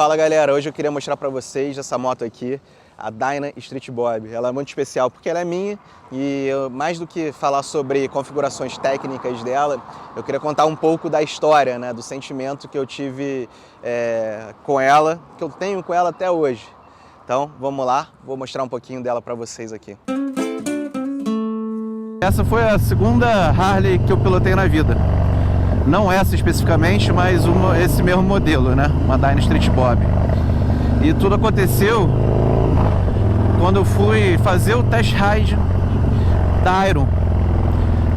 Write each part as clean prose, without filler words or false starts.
Fala galera, hoje eu queria mostrar pra vocês essa moto aqui, a Dyna Street Bob. Ela é muito especial porque ela é minha e mais do que falar sobre configurações técnicas dela, eu queria contar um pouco da história, né, do sentimento que eu tive com ela, que eu tenho com ela até hoje. Então vamos lá, vou mostrar um pouquinho dela pra vocês aqui. Essa foi a segunda Harley que eu pilotei na vida. Não essa especificamente, mas esse mesmo modelo, né? Uma Dyna Street Bob. E tudo aconteceu quando eu fui fazer o test ride da Iron.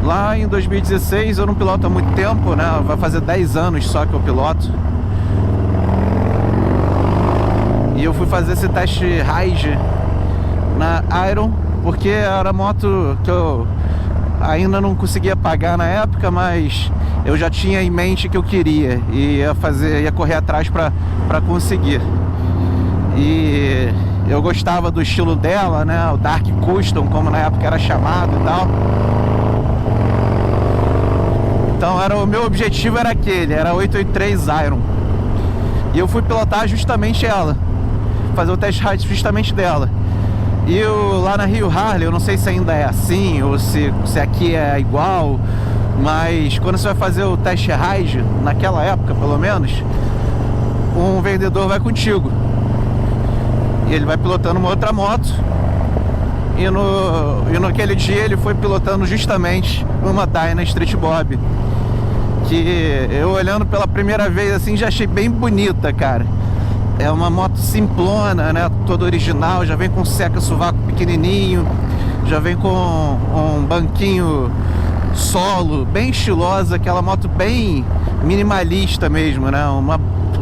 Lá em 2016, eu não piloto há muito tempo, né? Vai fazer 10 anos só que eu piloto. E eu fui fazer esse test ride na Iron, porque era a moto que eu ainda não conseguia pagar na época, mas eu já tinha em mente que eu queria e ia correr atrás para conseguir. E eu gostava do estilo dela, né, o Dark Custom, como na época era chamado e tal. Então o meu objetivo era aquele, era 883 Iron. E eu fui pilotar justamente ela, fazer o test ride justamente dela. E lá na Rio Harley, eu não sei se ainda é assim ou se aqui é igual, mas quando você vai fazer o test ride, naquela época pelo menos, um vendedor vai contigo e ele vai pilotando uma outra moto. E naquele dia ele foi pilotando justamente uma Dyna Street Bob, que eu olhando pela primeira vez assim já achei bem bonita, cara. É uma moto simplona, né? Toda original, já vem com seca-sovaco pequenininho, já vem com um banquinho solo, bem estilosa, aquela moto bem minimalista mesmo, né?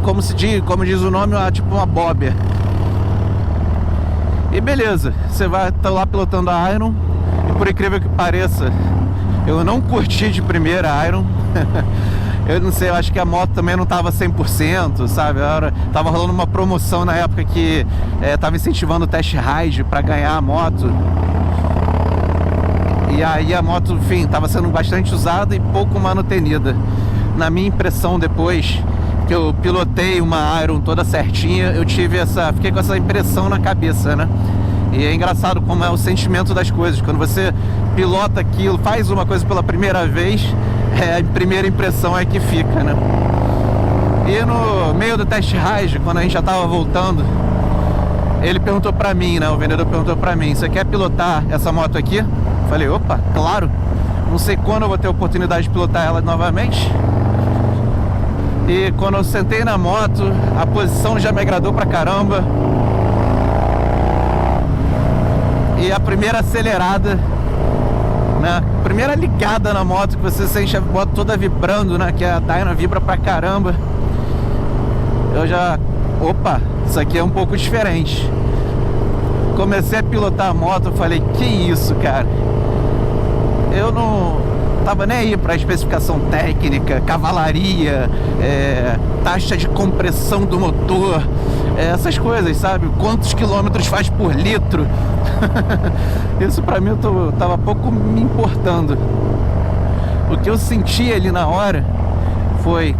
Como diz o nome, tipo uma bobber. E beleza, você vai estar lá pilotando a Iron, e por incrível que pareça, eu não curti de primeira a Iron. Eu não sei, eu acho que a moto também não tava 100%, sabe? Tava rolando uma promoção na época que tava incentivando o test ride para ganhar a moto. E aí a moto, enfim, tava sendo bastante usada e pouco manutenida. Na minha impressão, depois que eu pilotei uma Iron toda certinha, fiquei com essa impressão na cabeça, né? E é engraçado como é o sentimento das coisas. Quando você pilota aquilo, faz uma coisa pela primeira vez, a primeira impressão é que fica, né? E no meio do test ride, quando a gente já tava voltando, ele perguntou pra mim, né? O vendedor perguntou pra mim: você quer pilotar essa moto aqui? Falei, opa, claro. Não sei quando eu vou ter a oportunidade de pilotar ela novamente. E quando eu sentei na moto, a posição já me agradou pra caramba. E a primeira acelerada, né? Primeira ligada na moto, que você sente a moto toda vibrando, né? Que a Dyna vibra pra caramba. Eu já... opa, isso aqui é um pouco diferente. Comecei a pilotar a moto, eu falei, que isso, cara? Eu não tava nem aí pra especificação técnica, cavalaria, taxa de compressão do motor, essas coisas, sabe? Quantos quilômetros faz por litro? Isso pra mim eu tava pouco me importando. O que eu senti ali na hora foi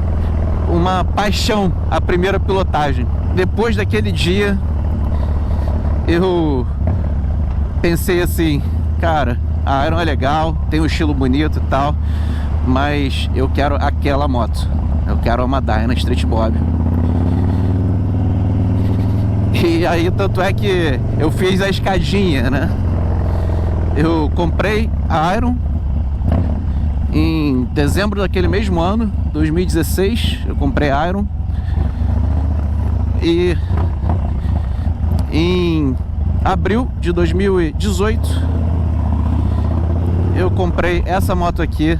uma paixão, a primeira pilotagem. Depois daquele dia eu pensei assim, cara, a Iron é legal, tem um estilo bonito e tal, mas eu quero aquela moto. Eu quero uma Dyna Street Bob. E aí, tanto é que eu fiz a escadinha, né? Eu comprei a Iron em dezembro daquele mesmo ano, 2016. Eu comprei a Iron. E em abril de 2018 eu comprei essa moto aqui,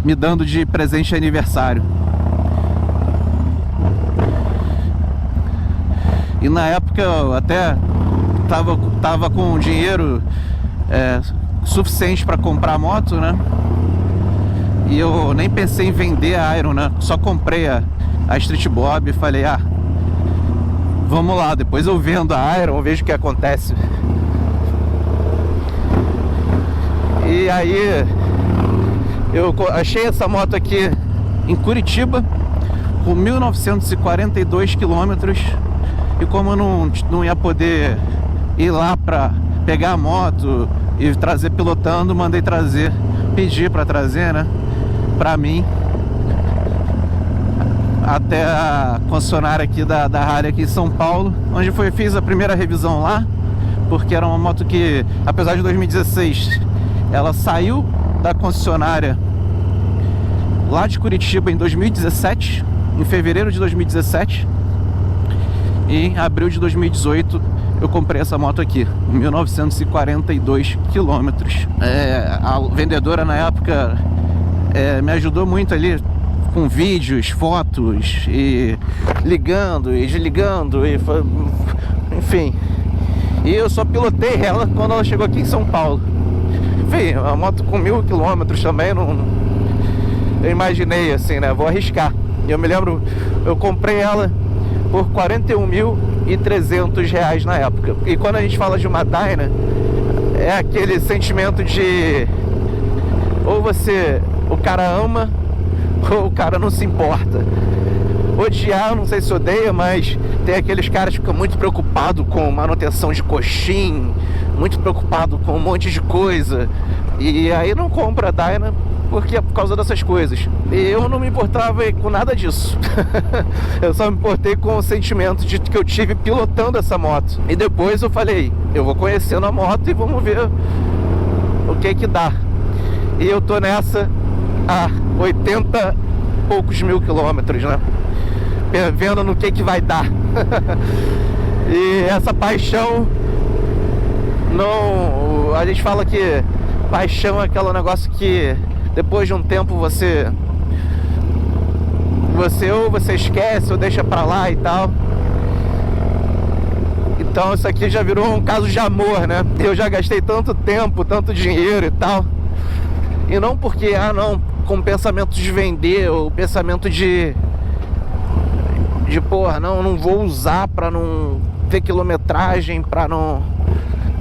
me dando de presente de aniversário. E na época eu até tava com dinheiro suficiente para comprar a moto, né? E eu nem pensei em vender a Iron, né? Só comprei a Street Bob e falei, vamos lá, depois eu vendo a Iron, eu vejo o que acontece. E aí eu achei essa moto aqui em Curitiba, com 1.942 quilômetros. E como eu não ia poder ir lá pra pegar a moto e trazer pilotando, mandei trazer, pedi pra trazer, né, pra mim, até a concessionária aqui da Harley aqui em São Paulo, onde fiz a primeira revisão lá, porque era uma moto que, apesar de 2016, ela saiu da concessionária lá de Curitiba em 2017, em fevereiro de 2017, e em abril de 2018 eu comprei essa moto aqui, 1.942 quilômetros. A vendedora na época me ajudou muito ali com vídeos, fotos, e ligando e desligando, e enfim. E eu só pilotei ela quando ela chegou aqui em São Paulo. Enfim, a moto com 1.000 quilômetros também, eu imaginei assim, né, vou arriscar. E eu me lembro, eu comprei ela por R$41.300 na época. E quando a gente fala de uma Dyna, é aquele sentimento de ou o cara ama ou o cara não se importa. Odiar, eu não sei se odeia, mas tem aqueles caras que ficam muito preocupados com manutenção de coxim, muito preocupado com um monte de coisa, e aí não compra a Dyna porque é por causa dessas coisas. E eu não me importava com nada disso. Eu só me importei com o sentimento que eu tive pilotando essa moto. E depois eu falei, eu vou conhecendo a moto e vamos ver o que dá. E eu tô nessa há 80 e poucos mil quilômetros, né? Vendo no que vai dar. E essa paixão, não, a gente fala que paixão é aquele negócio que depois de um tempo você esquece ou deixa pra lá e tal. Então isso aqui já virou um caso de amor, né? Eu já gastei tanto tempo, tanto dinheiro e tal, e não porque, não, com pensamento de vender, ou pensamento de porra, não vou usar pra não ter quilometragem, pra não,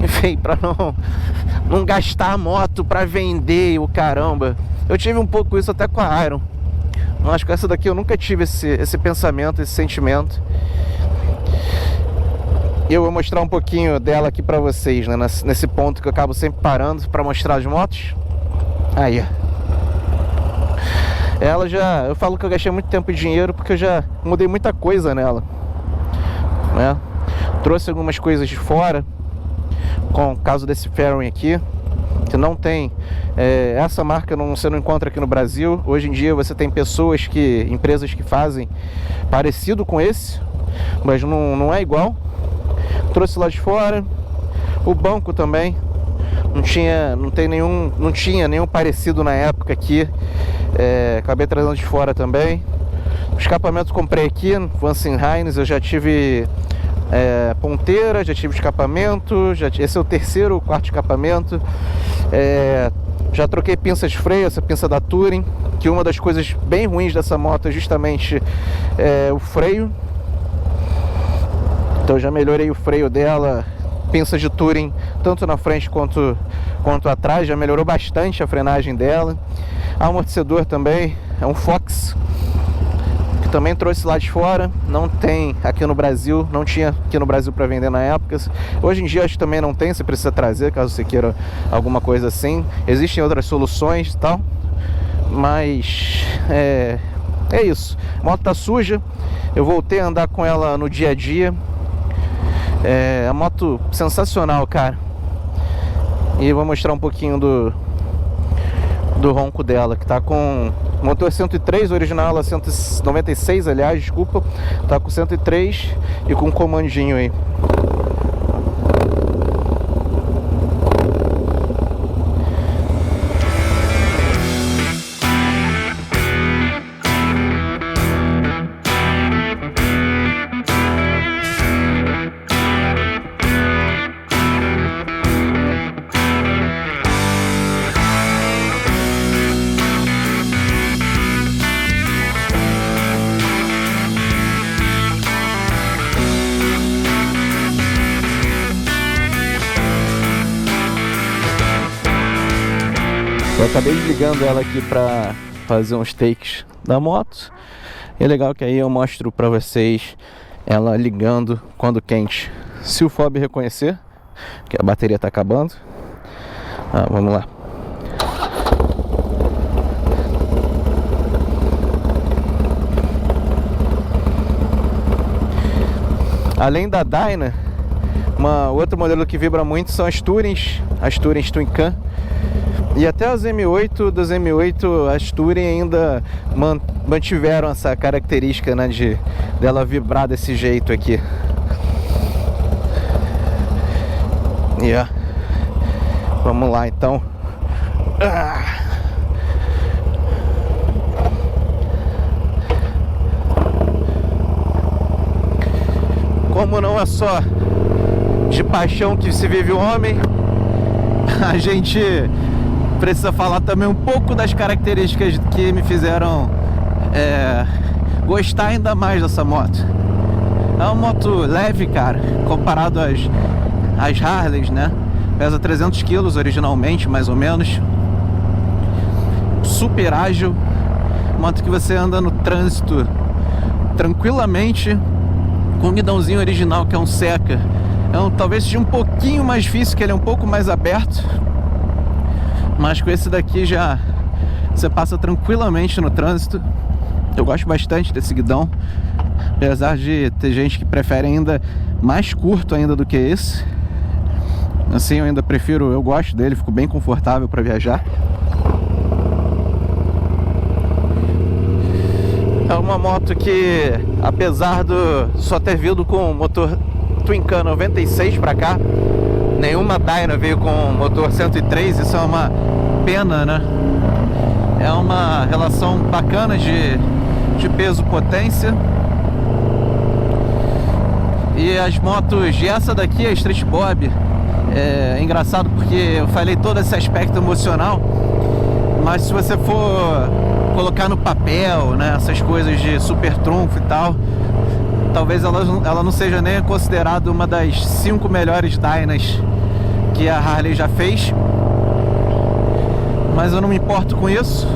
enfim, pra não gastar a moto pra vender o caramba. Eu tive um pouco isso até com a Iron, mas com essa daqui eu nunca tive esse pensamento, esse sentimento. Eu vou mostrar um pouquinho dela aqui pra vocês, né, nesse ponto que eu acabo sempre parando pra mostrar as motos. Aí, ela eu falo que eu gastei muito tempo e dinheiro porque eu já mudei muita coisa nela, né? Trouxe algumas coisas de fora, com o caso desse fairing aqui, que não tem, essa marca você não encontra aqui no Brasil. Hoje em dia você tem empresas que fazem parecido com esse, mas não é igual. Trouxe lá de fora. O banco também não tinha nenhum parecido na época aqui. Acabei trazendo de fora também. O escapamento comprei aqui no Vansin Hines. Eu já tive ponteira, já tive escapamento, esse é o terceiro ou quarto escapamento. Já troquei pinça de freio, essa pinça da Touring, que uma das coisas bem ruins dessa moto é justamente o freio. Então já melhorei o freio dela, pinça de Touring, tanto na frente quanto atrás, já melhorou bastante a frenagem dela. Amortecedor também, é um Fox, que também trouxe lá de fora, não tem aqui no Brasil, não tinha aqui no Brasil para vender na época. Hoje em dia acho que também não tem, você precisa trazer caso você queira alguma coisa assim. Existem outras soluções e tal, mas é isso. A moto tá suja, eu voltei a andar com ela no dia a dia. A moto sensacional, cara. E vou mostrar um pouquinho do ronco dela, que tá com motor 103, original ela 196, aliás, desculpa. Tá com 103 e com um comandinho aí. Eu acabei desligando ela aqui para fazer uns takes da moto. E é legal que aí eu mostro pra vocês ela ligando quando quente. Se o FOB reconhecer que a bateria tá acabando. Vamos lá. Além da Dyna, outro modelo que vibra muito são as Tourings Twin Cam. E até as M8, das M8, as Touring ainda mantiveram essa característica, né, dela vibrar desse jeito aqui. Vamos lá então. Como não é só de paixão que se vive o homem, a gente precisa falar também um pouco das características que me fizeram gostar ainda mais dessa moto. É uma moto leve, cara, comparado às Harleys, né? Pesa 300 kg originalmente, mais ou menos. Super ágil. Moto que você anda no trânsito tranquilamente. Com o guidãozinho original, que é um Seca. Talvez seja um pouquinho mais difícil, que ele é um pouco mais aberto. Mas com esse daqui já você passa tranquilamente no trânsito. Eu gosto bastante desse guidão, apesar de ter gente que prefere ainda mais curto ainda do que esse. Assim, eu ainda prefiro, eu gosto dele, fico bem confortável para viajar. É uma moto que, apesar do só ter vindo com motor Twin Cam 96 para cá, nenhuma Dyna veio com motor 103, isso é uma pena, né? É uma relação bacana de peso-potência. E as motos, e essa daqui, a Street Bob, é engraçado porque eu falei todo esse aspecto emocional, mas se você for colocar no papel, né, essas coisas de super trunfo e tal, talvez ela não seja nem considerada uma das 5 melhores Dynas que a Harley já fez. Mas eu não me importo com isso.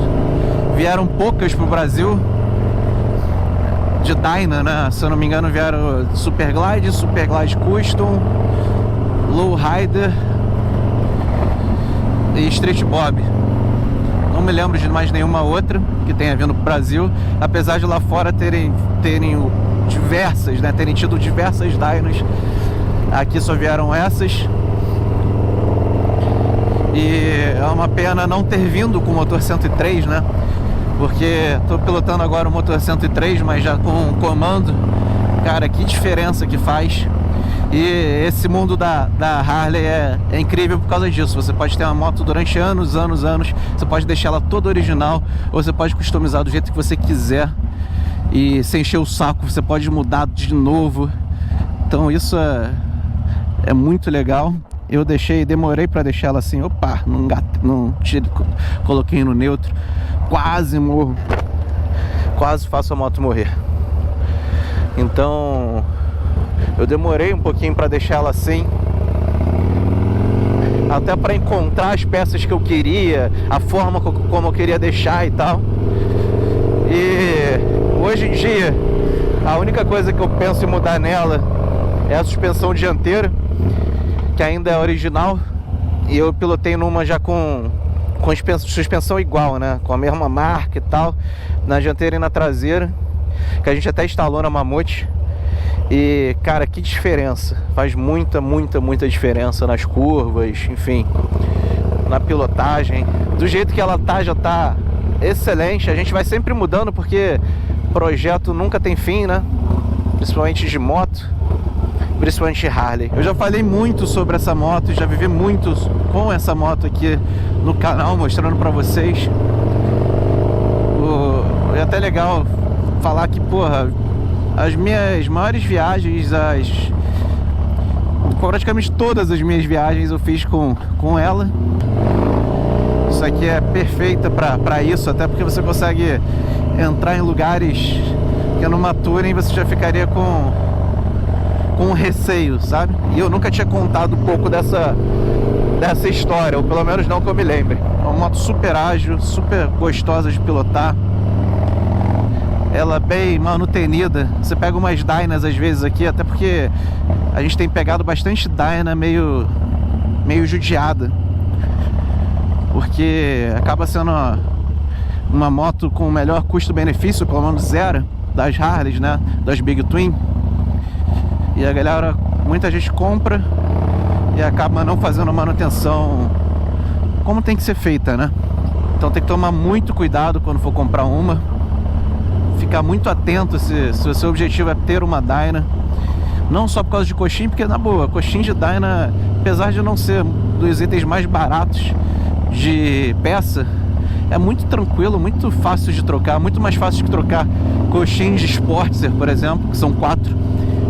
Vieram poucas pro Brasil de Dyna, né? Se eu não me engano, vieram Super Glide Custom, Lowrider e Street Bob. Não me lembro de mais nenhuma outra que tenha vindo pro Brasil, apesar de lá fora terem diversas, né? Terem tido diversas Dynas. Aqui só vieram essas. E é uma pena não ter vindo com o motor 103, né? Porque tô pilotando agora o motor 103, mas já com comando. Cara, que diferença que faz. E esse mundo da Harley é incrível por causa disso. Você pode ter uma moto durante anos. Você pode deixar ela toda original, ou você pode customizar do jeito que você quiser. E sem encher o saco, você pode mudar de novo. Então isso é muito legal. Eu demorei pra deixar ela assim, não coloquei no neutro, quase morro, quase faço a moto morrer. Então eu demorei um pouquinho pra deixar ela assim, até pra encontrar as peças que eu queria, a forma como eu queria deixar e tal. E hoje em dia a única coisa que eu penso em mudar nela é a suspensão dianteira, que ainda é original, e eu pilotei numa já com suspensão igual, né? Com a mesma marca e tal, na dianteira e na traseira, que a gente até instalou na Mamute. E, cara, que diferença. Faz muita diferença nas curvas, enfim, na pilotagem. Do jeito que ela tá, já tá excelente. A gente vai sempre mudando, porque projeto nunca tem fim, né? Principalmente de moto, principalmente Harley. Eu já falei muito sobre essa moto, já vivi muito com essa moto aqui no canal, mostrando pra vocês. É até legal falar que, porra, as minhas maiores viagens, praticamente todas as minhas viagens eu fiz com ela. Isso aqui é perfeita pra isso, até porque você consegue entrar em lugares que numa Touring você já ficaria com receio, sabe? E eu nunca tinha contado um pouco dessa história, ou pelo menos não que eu me lembre. É uma moto super ágil, super gostosa de pilotar. ela bem manutenida. Você pega umas Dynas às vezes aqui, até porque a gente tem pegado bastante Dyna meio judiada, porque acaba sendo uma moto com o melhor custo-benefício, pelo menos zero, das Harleys, né, das Big Twin. E a galera, muita gente compra e acaba não fazendo manutenção como tem que ser feita, né? Então tem que tomar muito cuidado quando for comprar uma, ficar muito atento se o seu objetivo é ter uma Dyna. Não só por causa de coxim, porque na boa, coxim de Dyna, apesar de não ser dos itens mais baratos de peça, é muito tranquilo, muito fácil de trocar, muito mais fácil de trocar coxins de Sportster, por exemplo, que são 4.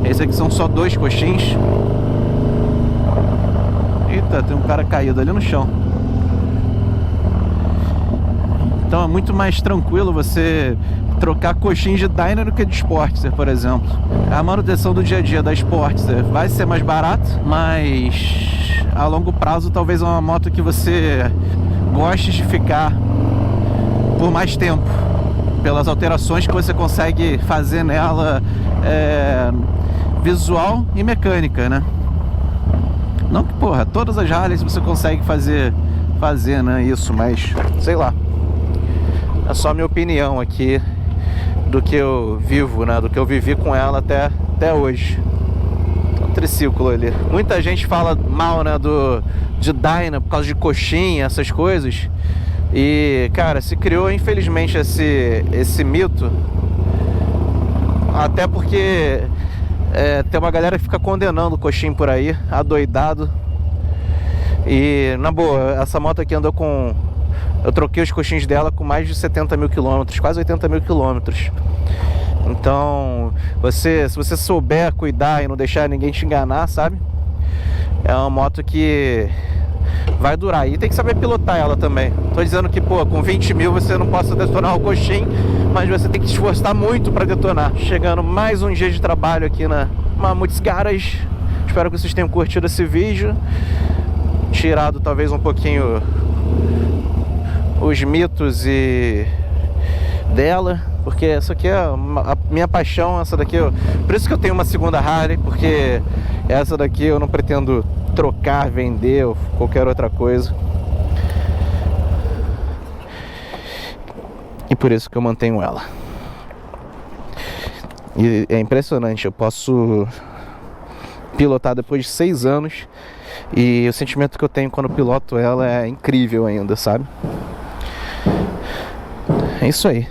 Esse aqui são só 2 coxins. Eita, tem um cara caído ali no chão. Então é muito mais tranquilo você trocar coxins de Dyna do que de Sportster, por exemplo. A manutenção do dia a dia da Sportster vai ser mais barata, mas a longo prazo talvez é uma moto que você goste de ficar por mais tempo, pelas alterações que você consegue fazer nela, visual e mecânica, né? Não que, porra, todas as Harleys você consegue fazer, né, isso, mas sei lá. É só minha opinião aqui do que eu vivo, né? Do que eu vivi com ela até hoje. Um triciclo ali. Muita gente fala mal, né, de Dyna por causa de coxinha, essas coisas. E, cara, se criou infelizmente esse mito. Até porque tem uma galera que fica condenando o coxinho por aí, adoidado. E, na boa, essa moto aqui andou com... Eu troquei os coxins dela com mais de 70 mil quilômetros, quase 80 mil quilômetros. Então, se você souber cuidar e não deixar ninguém te enganar, sabe? É uma moto que vai durar. E tem que saber pilotar ela também. Tô dizendo que, pô, com 20 mil você não possa detonar o coxim, mas você tem que se esforçar muito para detonar. Chegando mais um dia de trabalho aqui na Mamutes Garage. Espero que vocês tenham curtido esse vídeo. Tirado talvez um pouquinho os mitos dela, porque essa aqui é a minha paixão. Essa daqui por isso que eu tenho uma segunda Harley, porque essa daqui eu não pretendo trocar, vender ou qualquer outra coisa, e por isso que eu mantenho ela. E é impressionante, eu posso pilotar depois de 6 anos e o sentimento que eu tenho quando piloto ela é incrível ainda, sabe? É isso aí.